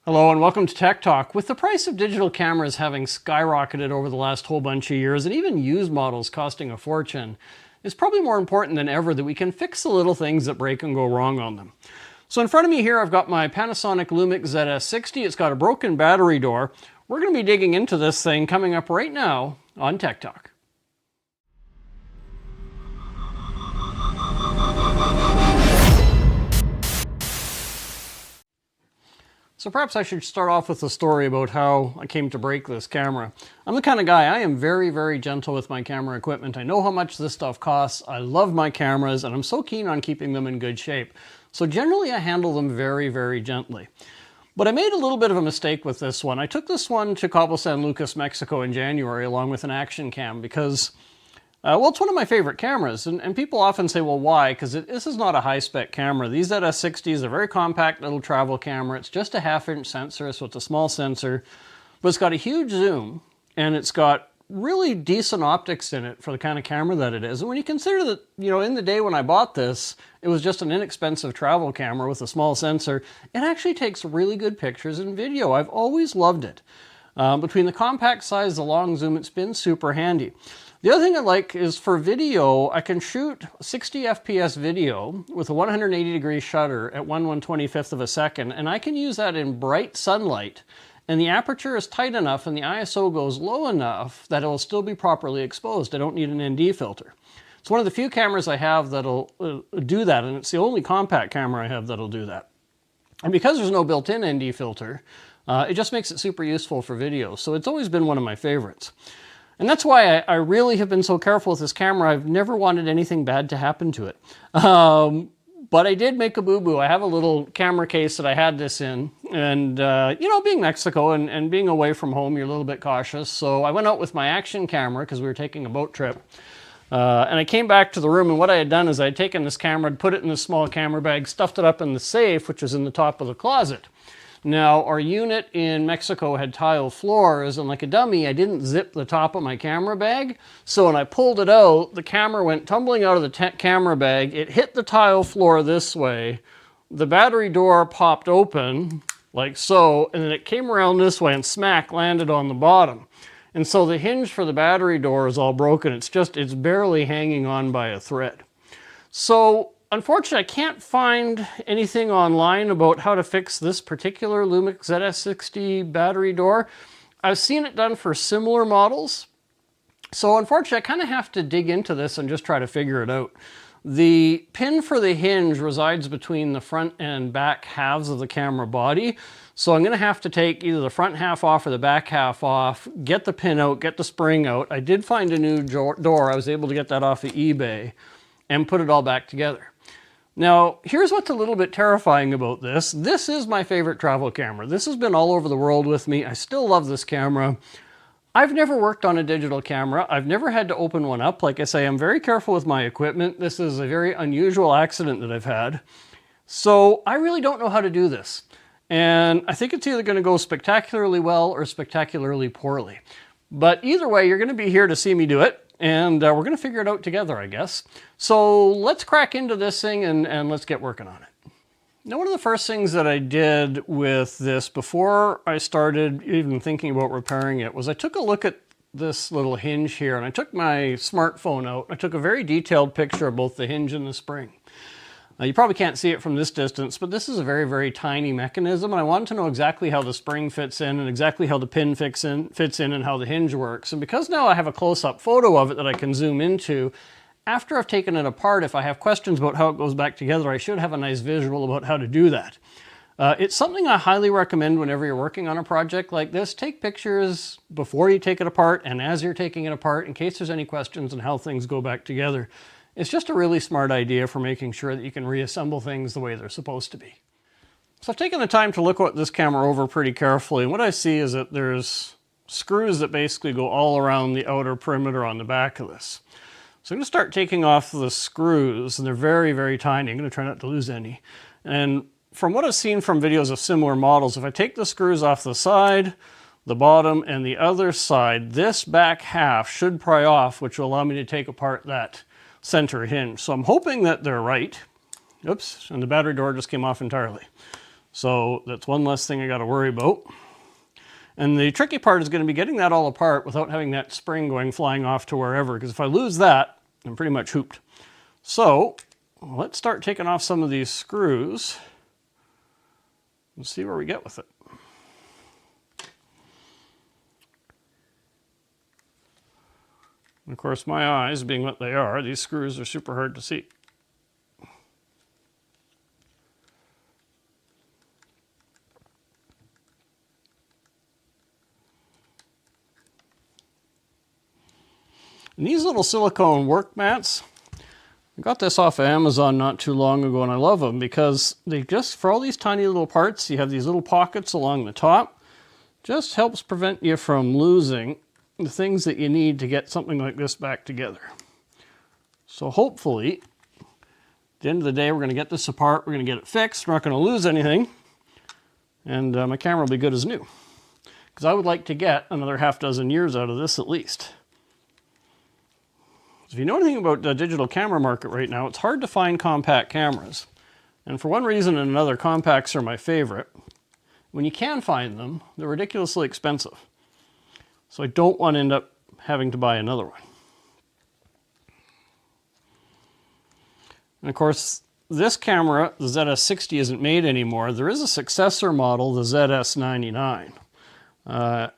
Hello and welcome to Tech Talk. With the price of digital cameras having skyrocketed over the last whole bunch of years, and even used models costing a fortune, it's probably more important than ever that we can fix the little things that break and go wrong on them. So in front of me here, I've got my Panasonic Lumix ZS60. It's got a broken battery door. We're going to be digging into this thing coming up right now on Tech Talk. So perhaps I should start off with a story about how I came to break this camera. I'm the kind of guy, I am very, very gentle with my camera equipment. I know how much this stuff costs. I love my cameras and I'm so keen on keeping them in good shape. So generally I handle them very, very gently. But I made a little bit of a mistake with this one. I took this one to Cabo San Lucas, Mexico in January along with an action cam because well, it's one of my favorite cameras, and people often say, well, why? Because this is not a high-spec camera. These ZS60s are a very compact little travel camera. It's just a half-inch sensor, so it's a small sensor, but it's got a huge zoom, and it's got really decent optics in it for the kind of camera that it is. And when you consider that, in the day when I bought this, it was just an inexpensive travel camera with a small sensor, it actually takes really good pictures and video. I've always loved it. Between the compact size, the long zoom, it's been super handy. The other thing I like is for video, I can shoot 60 FPS video with a 180-degree shutter at 1/125th of a second, and I can use that in bright sunlight, and the aperture is tight enough and the ISO goes low enough that it will still be properly exposed. I don't need an ND filter. It's one of the few cameras I have that'll do that, and it's the only compact camera I have that'll do that. And because there's no built-in ND filter, it just makes it super useful for video, so it's always been one of my favorites. And that's why I really have been so careful with this camera. I've never wanted anything bad to happen to it. But I did make a boo-boo. I have a little camera case that I had this in. And, being Mexico and being away from home, you're a little bit cautious. So I went out with my action camera because we were taking a boat trip. And I came back to the room, and what I had done is I had taken this camera, put it in this small camera bag, stuffed it up in the safe, which is in the top of the closet. Now, our unit in Mexico had tile floors, and like a dummy, I didn't zip the top of my camera bag. So when I pulled it out, the camera went tumbling out of the camera bag. It hit the tile floor this way. The battery door popped open, like so, and then it came around this way and smack landed on the bottom. And so the hinge for the battery door is all broken. It's barely hanging on by a thread. So, unfortunately, I can't find anything online about how to fix this particular Lumix ZS60 battery door. I've seen it done for similar models. So unfortunately, I kind of have to dig into this and just try to figure it out. The pin for the hinge resides between the front and back halves of the camera body. So I'm going to have to take either the front half off or the back half off, get the pin out, get the spring out. I did find a new door. I was able to get that off of eBay and put it all back together. Now, here's what's a little bit terrifying about this. This is my favorite travel camera. This has been all over the world with me. I still love this camera. I've never worked on a digital camera. I've never had to open one up. Like I say, I'm very careful with my equipment. This is a very unusual accident that I've had. So I really don't know how to do this. And I think it's either going to go spectacularly well or spectacularly poorly. But either way, you're going to be here to see me do it. And we're going to figure it out together, I guess. So let's crack into this thing and let's get working on it. Now, one of the first things that I did with this before I started even thinking about repairing it was I took a look at this little hinge here, and I took my smartphone out. I took a very detailed picture of both the hinge and the spring. You probably can't see it from this distance, but this is a very, very tiny mechanism, and I wanted to know exactly how the spring fits in and exactly how the pin fits in and how the hinge works. And because now I have a close-up photo of it that I can zoom into, after I've taken it apart, if I have questions about how it goes back together, I should have a nice visual about how to do that. It's something I highly recommend whenever you're working on a project like this. Take pictures before you take it apart and as you're taking it apart in case there's any questions on how things go back together. It's just a really smart idea for making sure that you can reassemble things the way they're supposed to be. So I've taken the time to look at this camera over pretty carefully, and what I see is that there's screws that basically go all around the outer perimeter on the back of this. So I'm going to start taking off the screws, and they're very, very tiny. I'm going to try not to lose any. And from what I've seen from videos of similar models, if I take the screws off the side, the bottom, and the other side, this back half should pry off, which will allow me to take apart that center hinge. So I'm hoping that they're right. Oops, and the battery door just came off entirely. So that's one less thing I got to worry about. And the tricky part is going to be getting that all apart without having that spring going flying off to wherever, because if I lose that, I'm pretty much hooped. So let's start taking off some of these screws and see where we get with it. And of course, my eyes being what they are, these screws are super hard to see. And these little silicone work mats, I got this off of Amazon not too long ago, and I love them because they just, for all these tiny little parts, you have these little pockets along the top, just helps prevent you from losing the things that you need to get something like this back together. So hopefully, at the end of the day, we're going to get this apart, we're going to get it fixed, we're not going to lose anything, and my camera will be good as new. Because I would like to get another half dozen years out of this at least. If you know anything about the digital camera market right now, it's hard to find compact cameras. And for one reason and another, compacts are my favorite. When you can find them, they're ridiculously expensive. So I don't want to end up having to buy another one. And of course, this camera, the ZS60, isn't made anymore. There is a successor model, the ZS99.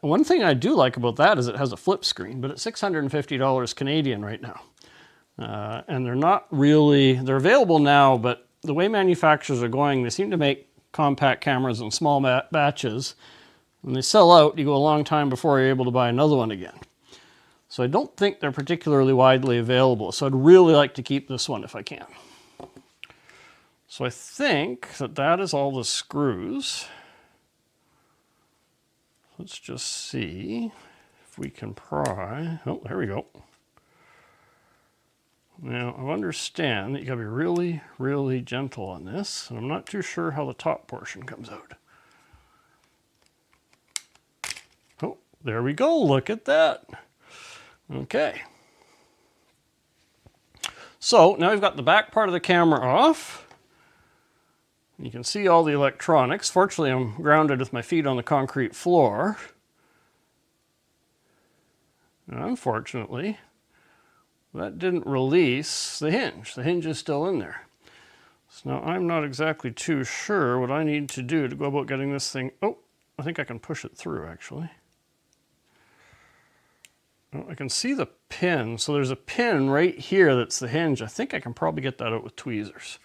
One thing I do like about that is it has a flip screen, but it's $650 Canadian right now. And they're not really, they're available now, but the way manufacturers are going, they seem to make compact cameras in small batches. When they sell out, you go a long time before you're able to buy another one again. So I don't think they're particularly widely available. So I'd really like to keep this one if I can. So I think that that is all the screws. Let's just see if we can pry. Oh, there we go. Now, I understand that you gotta be really, really gentle on this, and I'm not too sure how the top portion comes out. Oh, there we go, look at that. Okay. So, now we've got the back part of the camera off. You can see all the electronics. Fortunately, I'm grounded with my feet on the concrete floor. And unfortunately, that didn't release the hinge. The hinge is still in there. So now I'm not exactly too sure what I need to do to go about getting this thing. Oh, I think I can push it through actually. Oh, I can see the pin. So there's a pin right here that's the hinge. I think I can probably get that out with tweezers.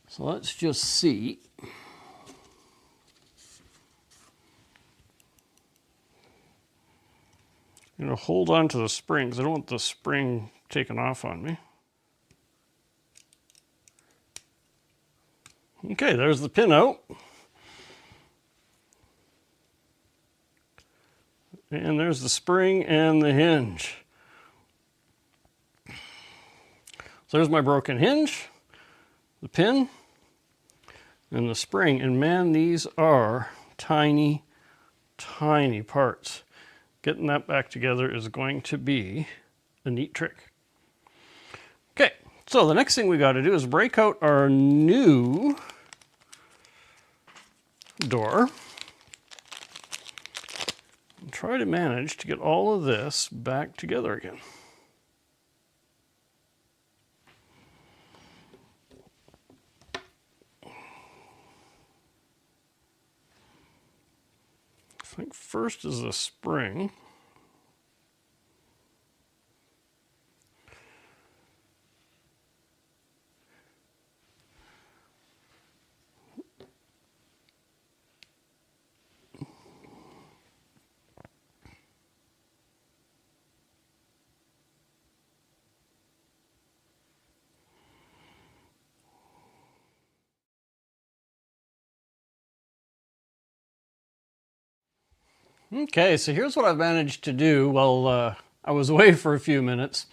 So let's just see. I'm going to hold on to the spring because I don't want the spring taken off on me. Okay, there's the pin out. And there's the spring and the hinge. So there's my broken hinge, the pin, and the spring. And man, these are tiny, tiny parts. Getting that back together is going to be a neat trick. Okay, so the next thing we got to do is break out our new door and try to manage to get all of this back together again. I think first is the spring. Okay, so here's what I've managed to do while I was away for a few minutes.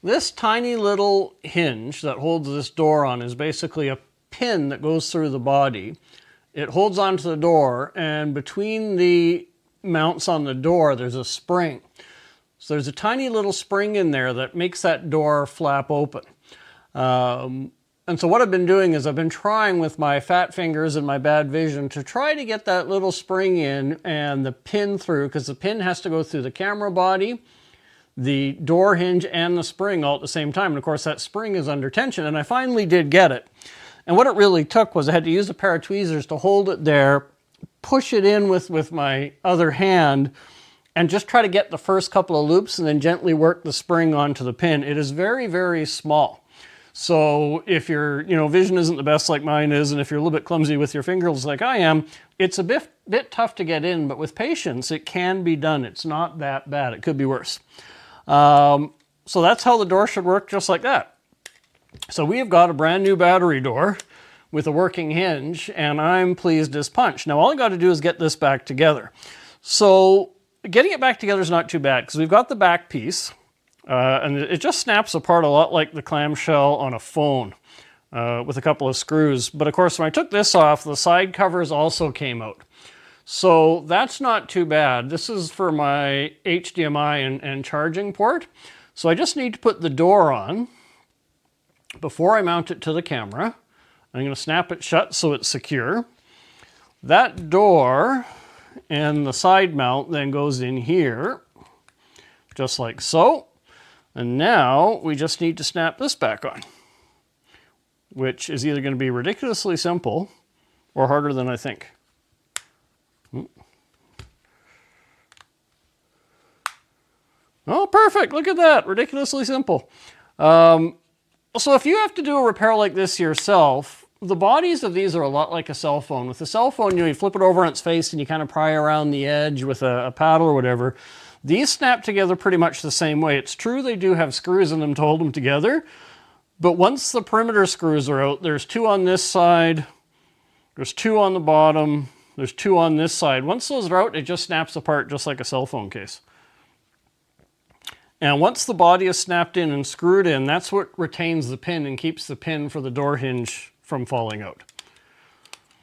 This tiny little hinge that holds this door on is basically a pin that goes through the body. It holds onto the door, and between the mounts on the door, there's a spring. So there's a tiny little spring in there that makes that door flap open. And so what I've been doing is I've been trying with my fat fingers and my bad vision to try to get that little spring in and the pin through, because the pin has to go through the camera body, the door hinge, and the spring all at the same time. And of course that spring is under tension, and I finally did get it. And what it really took was I had to use a pair of tweezers to hold it there, push it in with my other hand, and just try to get the first couple of loops and then gently work the spring onto the pin. It is very, very small. So if your vision isn't the best like mine is, and if you're a little bit clumsy with your fingers like I am, it's a bit tough to get in, but with patience, it can be done. It's not that bad. It could be worse. So that's how the door should work, just like that. So we have got a brand new battery door with a working hinge, and I'm pleased as punch. Now all I got to do is get this back together. So getting it back together is not too bad, because we've got the back piece. And it just snaps apart a lot like the clamshell on a phone with a couple of screws. But of course, when I took this off, the side covers also came out. So that's not too bad. This is for my HDMI and charging port. So I just need to put the door on before I mount it to the camera. I'm going to snap it shut so it's secure. That door and the side mount then goes in here, just like so. And now we just need to snap this back on, which is either going to be ridiculously simple or harder than I think. Oh, perfect. Look at that. Ridiculously simple. So if you have to do a repair like this yourself, the bodies of these are a lot like a cell phone. With a cell phone, you flip it over on its face and you kind of pry around the edge with a paddle or whatever. These snap together pretty much the same way. It's true they do have screws in them to hold them together, but once the perimeter screws are out, there's 2 on this side, there's 2 on the bottom, there's 2 on this side. Once those are out, it just snaps apart just like a cell phone case. And once the body is snapped in and screwed in, that's what retains the pin and keeps the pin for the door hinge from falling out.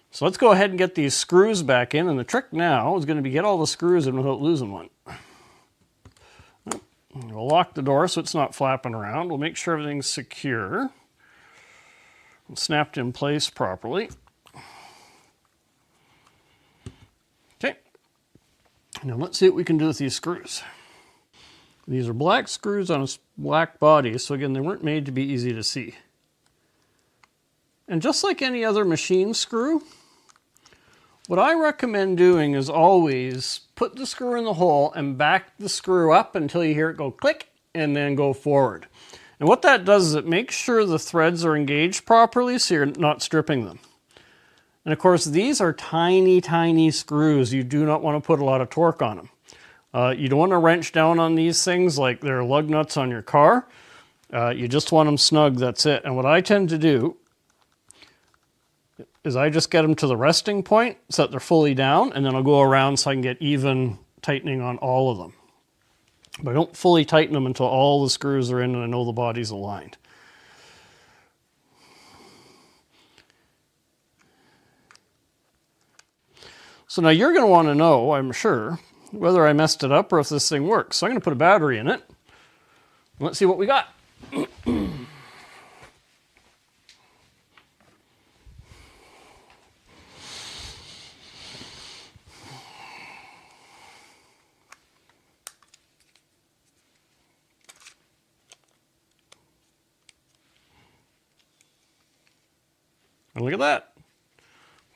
So let's go ahead and get these screws back in, and the trick now is going to be get all the screws in without losing one. We'll lock the door so it's not flapping around. We'll make sure everything's secure and snapped in place properly. Okay, now let's see what we can do with these screws. These are black screws on a black body, so again, they weren't made to be easy to see. And just like any other machine screw, what I recommend doing is always put the screw in the hole and back the screw up until you hear it go click and then go forward. And what that does is it makes sure the threads are engaged properly so you're not stripping them. And of course, these are tiny, tiny screws. You do not want to put a lot of torque on them. You don't want to wrench down on these things like they're lug nuts on your car. You just want them snug, that's it. And what I tend to do is I just get them to the resting point so that they're fully down, and then I'll go around so I can get even tightening on all of them. But I don't fully tighten them until all the screws are in and I know the body's aligned. So now you're going to want to know, I'm sure, whether I messed it up or if this thing works. So I'm going to put a battery in it. Let's see what we got. And look at that.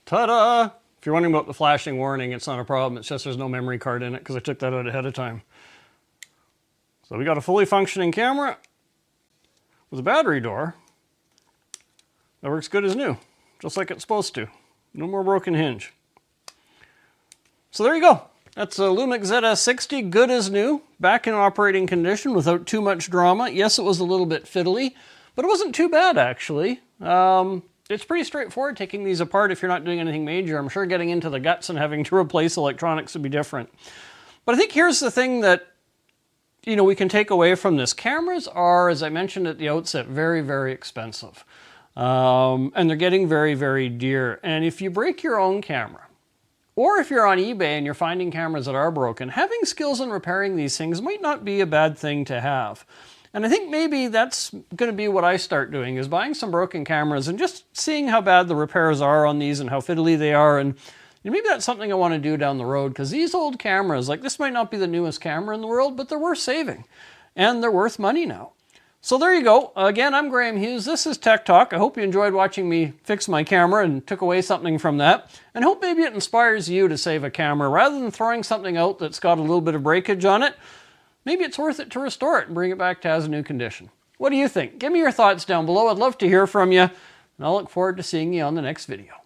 Ta-da! If you're wondering about the flashing warning, it's not a problem. It's just there's no memory card in it because I took that out ahead of time. So we got a fully functioning camera with a battery door that works good as new, just like it's supposed to. No more broken hinge. So there you go. That's a Lumix ZS60, good as new, back in operating condition without too much drama. Yes, it was a little bit fiddly, but it wasn't too bad actually. It's pretty straightforward taking these apart if you're not doing anything major. I'm sure getting into the guts and having to replace electronics would be different. But I think here's the thing that we can take away from this. Cameras are, as I mentioned at the outset, very, very expensive. And they're getting very, very dear. And if you break your own camera, or if you're on eBay and you're finding cameras that are broken, having skills in repairing these things might not be a bad thing to have. And I think maybe that's going to be what I start doing, is buying some broken cameras and just seeing how bad the repairs are on these and how fiddly they are. And maybe that's something I want to do down the road, because these old cameras, like this might not be the newest camera in the world, but they're worth saving and they're worth money now. So there you go. Again, I'm Graham Hughes. This is Tech Talk. I hope you enjoyed watching me fix my camera and took away something from that. And hope maybe it inspires you to save a camera. Rather than throwing something out that's got a little bit of breakage on it, maybe it's worth it to restore it and bring it back to as a new condition. What do you think? Give me your thoughts down below. I'd love to hear from you. And I'll look forward to seeing you on the next video.